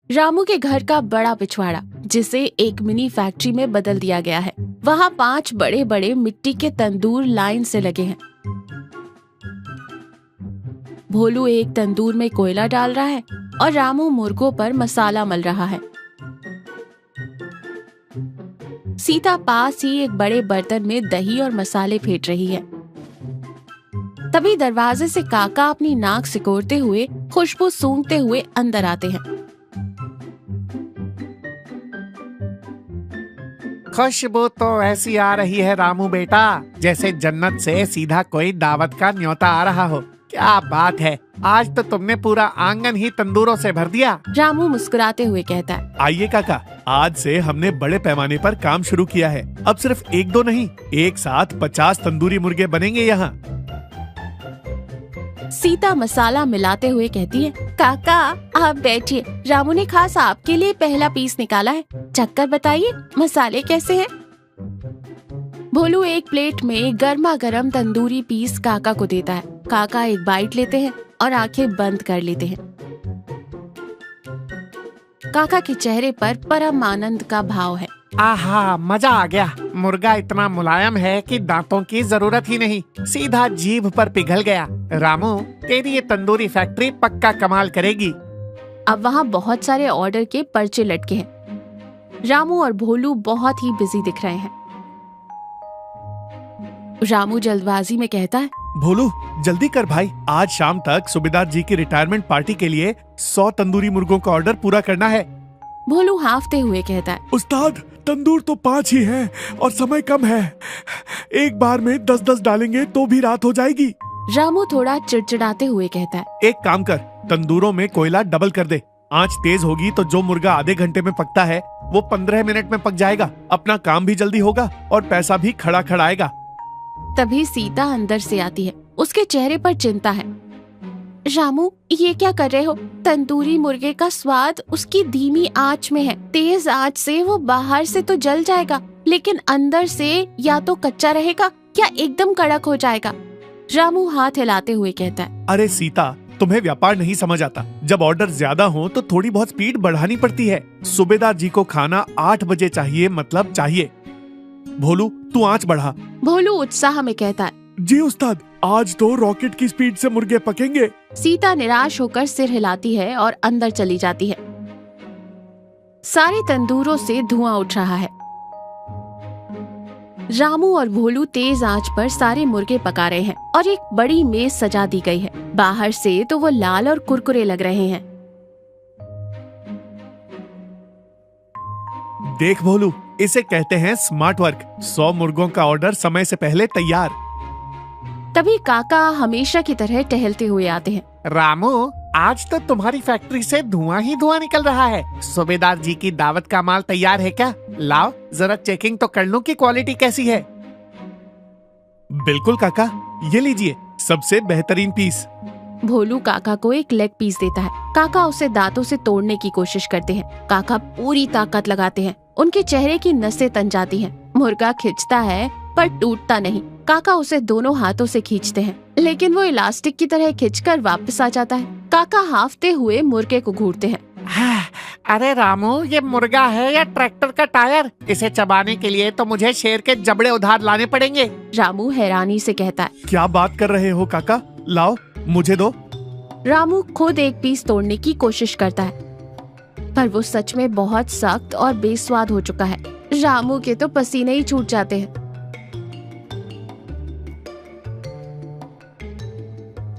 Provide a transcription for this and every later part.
रामू के घर का बड़ा पिछवाड़ा, जिसे एक मिनी फैक्ट्री में बदल दिया गया है। वहाँ 5 बड़े बड़े मिट्टी के तंदूर लाइन से लगे हैं। भोलू एक तंदूर में कोयला डाल रहा है और रामू मुर्गों पर मसाला मल रहा है। सीता पास ही एक बड़े बर्तन में दही और मसाले फेंट रही है। तभी दरवाजे से काका अपनी नाक सिकोड़ते हुए, खुशबू सूंघते हुए अंदर आते हैं। खुशबू तो ऐसी आ रही है रामू बेटा, जैसे जन्नत से सीधा कोई दावत का न्योता आ रहा हो। क्या बात है, आज तो तुमने पूरा आंगन ही तंदूरों से भर दिया। रामू मुस्कुराते हुए कहता है, आइए काका, आज से हमने बड़े पैमाने पर काम शुरू किया है। अब सिर्फ 1-2 नहीं, एक साथ 50 तंदूरी मुर्गे बनेंगे यहाँ। सीता मसाला मिलाते हुए कहती है, काका आप बैठिए, रामू ने खास आपके लिए पहला पीस निकाला है। चक्कर बताइए, मसाले कैसे हैं? भोलू एक प्लेट में गर्मा गर्म तंदूरी पीस काका को देता है। काका एक बाइट लेते हैं और आंखें बंद कर लेते हैं। काका के चेहरे पर परम आनंद का भाव है। आहा, मजा आ गया। मुर्गा इतना मुलायम है कि दांतों की जरूरत ही नहीं, सीधा जीभ पर पिघल गया। रामू, तेरी ये तंदूरी फैक्ट्री पक्का कमाल करेगी। अब वहाँ बहुत सारे ऑर्डर के पर्चे लटके हैं। रामू और भोलू बहुत ही बिजी दिख रहे हैं। रामू जल्दबाजी में कहता है, भोलू जल्दी कर भाई, आज शाम तक सूबेदार जी की रिटायरमेंट पार्टी के लिए 100 तंदूरी मुर्गों का ऑर्डर पूरा करना है। भोलू हांफते हुए कहता है, उस्ताद तंदूर तो 5 ही हैं और समय कम है। एक बार में 10-10 डालेंगे तो भी रात हो जाएगी। रामू थोड़ा चिड़चिड़ाते हुए कहता है, एक काम कर, तंदूरों में कोयला डबल कर दे। आंच तेज होगी तो जो मुर्गा आधे घंटे में पकता है वो 15 मिनट में पक जाएगा। अपना काम भी जल्दी होगा और पैसा भी खड़ा खड़ा आएगा। तभी सीता अंदर से आती है। उसके चेहरे पर चिंता है। रामू, ये क्या कर रहे हो? तंदूरी मुर्गे का स्वाद उसकी धीमी आंच में है। तेज आंच से वो बाहर से तो जल जाएगा, लेकिन अंदर से या तो कच्चा रहेगा या एकदम कड़क हो जाएगा। रामू हाथ हिलाते हुए कहता है, अरे सीता, तुम्हें व्यापार नहीं समझ आता। जब ऑर्डर ज्यादा हो तो थोड़ी बहुत स्पीड बढ़ानी पड़ती है। सूबेदार जी को खाना 8 बजे चाहिए, मतलब चाहिए। भोलू तू आंच बढ़ा। भोलू उत्साह में कहता है, जी उस्ताद, आज तो रॉकेट की स्पीड से मुर्गे पकेंगे। सीता निराश होकर सिर हिलाती है और अंदर चली जाती है। सारे तंदूरों से धुआं उठ रहा है। रामू और भोलू तेज आंच पर सारे मुर्गे पका रहे हैं और एक बड़ी मेज सजा दी गई है। बाहर से तो वो लाल और कुरकुरे लग रहे हैं। देख भोलू, इसे कहते हैं स्मार्ट वर्क। 100 मुर्गों का ऑर्डर समय से पहले तैयार। तभी काका हमेशा की तरह टहलते हुए आते हैं। रामू, आज तो तुम्हारी फैक्ट्री से धुआं ही धुआं निकल रहा है। सूबेदार जी की दावत का माल तैयार है क्या? लाओ जरा चेकिंग तो कर लूं कि क्वालिटी कैसी है। बिल्कुल काका, ये लीजिए सबसे बेहतरीन पीस। भोलू काका को एक लेग पीस देता है। काका उसे दांतों से तोड़ने की कोशिश करते हैं। काका पूरी ताकत लगाते हैं। उनके चेहरे की नसें तन जाती हैं। मुर्गा खिंचता है पर टूटता नहीं। काका उसे दोनों हाथों से खींचते हैं, लेकिन वो इलास्टिक की तरह खिंचकर वापस आ जाता है। काका हांफते हुए मुर्गे को घूरते हैं। अरे रामू, ये मुर्गा है या ट्रैक्टर का टायर? इसे चबाने के लिए तो मुझे शेर के जबड़े उधार लाने पड़ेंगे। रामू हैरानी से कहता है, क्या बात कर रहे हो काका? लाओ मुझे दो। रामू खुद एक पीस तोड़ने की कोशिश करता है, पर वो सच में बहुत सख्त और बेस्वाद हो चुका है। रामू के तो पसीने ही छूट जाते हैं।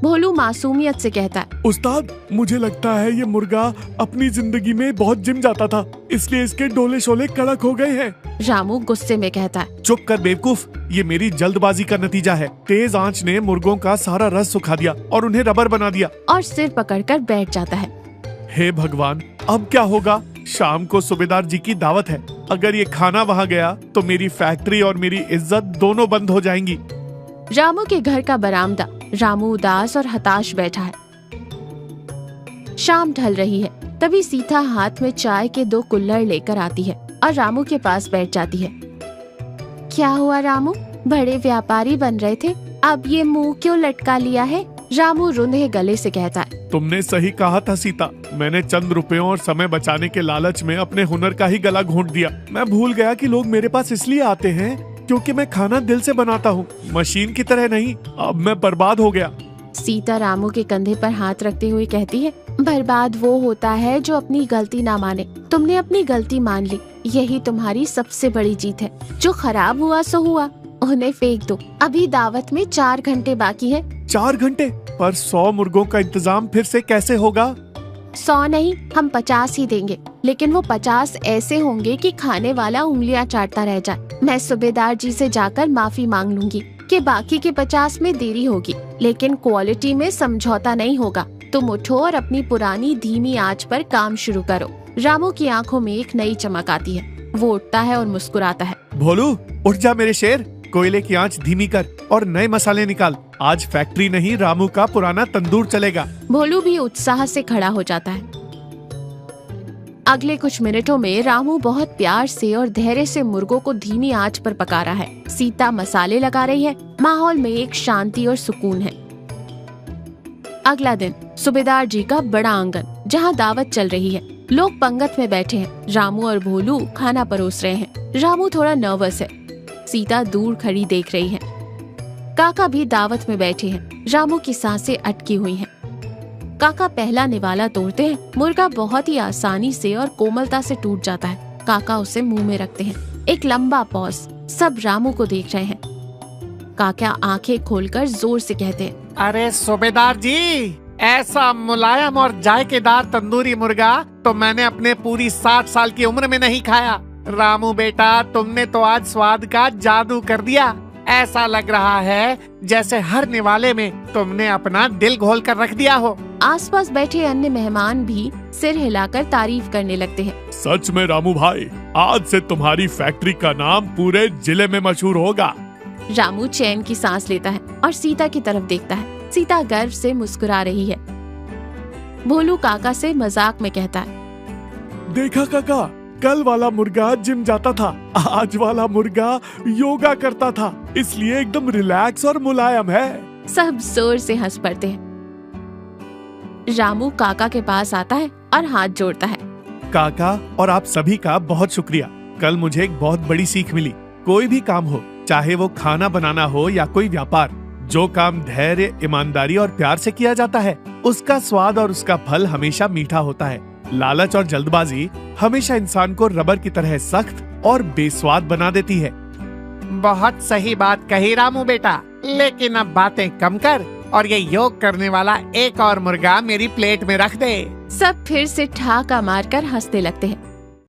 भोलू मासूमियत से कहता है, उस्ताद, मुझे लगता है ये मुर्गा अपनी जिंदगी में बहुत जिम जाता था, इसलिए इसके डोले शोले कड़क हो गए हैं। रामू गुस्से में कहता है, चुप कर बेवकूफ, ये मेरी जल्दबाजी का नतीजा है। तेज आंच ने मुर्गों का सारा रस सुखा दिया और उन्हें रबर बना दिया। और सिर पकड़कर बैठ जाता है। हे भगवान, अब क्या होगा? शाम को सूबेदार जी की दावत है। अगर ये खाना वहाँ गया तो मेरी फैक्ट्री और मेरी इज्जत दोनों बंद हो जाएंगी। रामू के घर का बरामदा। रामू उदास और हताश बैठा है। शाम ढल रही है। तभी सीता हाथ में चाय के 2 कुल्हड़ लेकर आती है और रामू के पास बैठ जाती है। क्या हुआ रामू? बड़े व्यापारी बन रहे थे, अब ये मुंह क्यों लटका लिया है? रामू रुंधे गले से कहता है। तुमने सही कहा था सीता, मैंने चंद रुपयों और समय बचाने के लालच में अपने हुनर का ही गला घोंट दिया। मैं भूल गया कि लोग मेरे पास इसलिए आते हैं क्योंकि मैं खाना दिल से बनाता हूँ, मशीन की तरह नहीं। अब मैं बर्बाद हो गया। सीता रामू के कंधे पर हाथ रखते हुए कहती है, बर्बाद वो होता है जो अपनी गलती ना माने। तुमने अपनी गलती मान ली, यही तुम्हारी सबसे बड़ी जीत है। जो खराब हुआ सो हुआ, उन्हें फेंक दो। अभी दावत में 4 घंटे बाकी है। 4 घंटे? पर 100 मुर्गों का इंतजाम फिर से कैसे होगा? 100 नहीं, हम 50 ही देंगे, लेकिन वो 50 ऐसे होंगे कि खाने वाला उंगलियां चाटता रह जाए। मैं सूबेदार जी से जाकर माफी मांग लूंगी कि बाकी के 50 में देरी होगी, लेकिन क्वालिटी में समझौता नहीं होगा। तुम उठो और अपनी पुरानी धीमी आंच पर काम शुरू करो। रामू की आंखों में एक नई चमक आती है। वो उठता है और मुस्कुराता है। भोलू, उठ जा मेरे शेर, कोयले की आंच धीमी कर और नए मसाले निकाल। आज फैक्ट्री नहीं, रामू का पुराना तंदूर चलेगा। भोलू भी उत्साह से खड़ा हो जाता है। अगले कुछ मिनटों में रामू बहुत प्यार से और धैर्य से मुर्गों को धीमी आंच पर पका रहा है। सीता मसाले लगा रही है। माहौल में एक शांति और सुकून है। अगला दिन, सूबेदार जी का बड़ा आंगन, जहाँ दावत चल रही है। लोग पंगत में बैठे हैं। रामू और भोलू खाना परोस रहे हैं। रामू थोड़ा नर्वस है। सीता दूर खड़ी देख रही है। काका भी दावत में बैठे हैं। रामू की सांसें अटकी हुई हैं। काका पहला निवाला तोड़ते हैं। मुर्गा बहुत ही आसानी से और कोमलता से टूट जाता है। काका उसे मुंह में रखते हैं। एक लंबा पॉज। सब रामू को देख रहे हैं। काका आंखें खोलकर जोर से कहते हैं, अरे सूबेदार जी, ऐसा मुलायम और जायकेदार तंदूरी मुर्गा तो मैंने अपने पूरी 60 साल की उम्र में नहीं खाया। रामू बेटा, तुमने तो आज स्वाद का जादू कर दिया। ऐसा लग रहा है जैसे हर निवाले में तुमने अपना दिल घोल कर रख दिया हो। आसपास बैठे अन्य मेहमान भी सिर हिलाकर तारीफ करने लगते हैं। सच में रामू भाई, आज से तुम्हारी फैक्ट्री का नाम पूरे जिले में मशहूर होगा। रामू चैन की सांस लेता है और सीता की तरफ देखता है। सीता गर्व से मुस्कुरा रही है। भोलू काका से मजाक में कहता है, देखा काका, कल वाला मुर्गा जिम जाता था, आज वाला मुर्गा योगा करता था, इसलिए एकदम रिलैक्स और मुलायम है। सब जोर से हंस पड़ते हैं। रामू काका के पास आता है और हाथ जोड़ता है। काका और आप सभी का बहुत शुक्रिया। कल मुझे एक बहुत बड़ी सीख मिली। कोई भी काम हो, चाहे वो खाना बनाना हो या कोई व्यापार, जो काम धैर्य, ईमानदारी और प्यार से किया जाता है, उसका स्वाद और उसका फल हमेशा मीठा होता है। लालच और जल्दबाजी हमेशा इंसान को रबर की तरह सख्त और बेस्वाद बना देती है। बहुत सही बात कही रामू बेटा, लेकिन अब बातें कम कर और ये योग करने वाला एक और मुर्गा मेरी प्लेट में रख दे। सब फिर से ठहाका मारकर हंसने लगते हैं।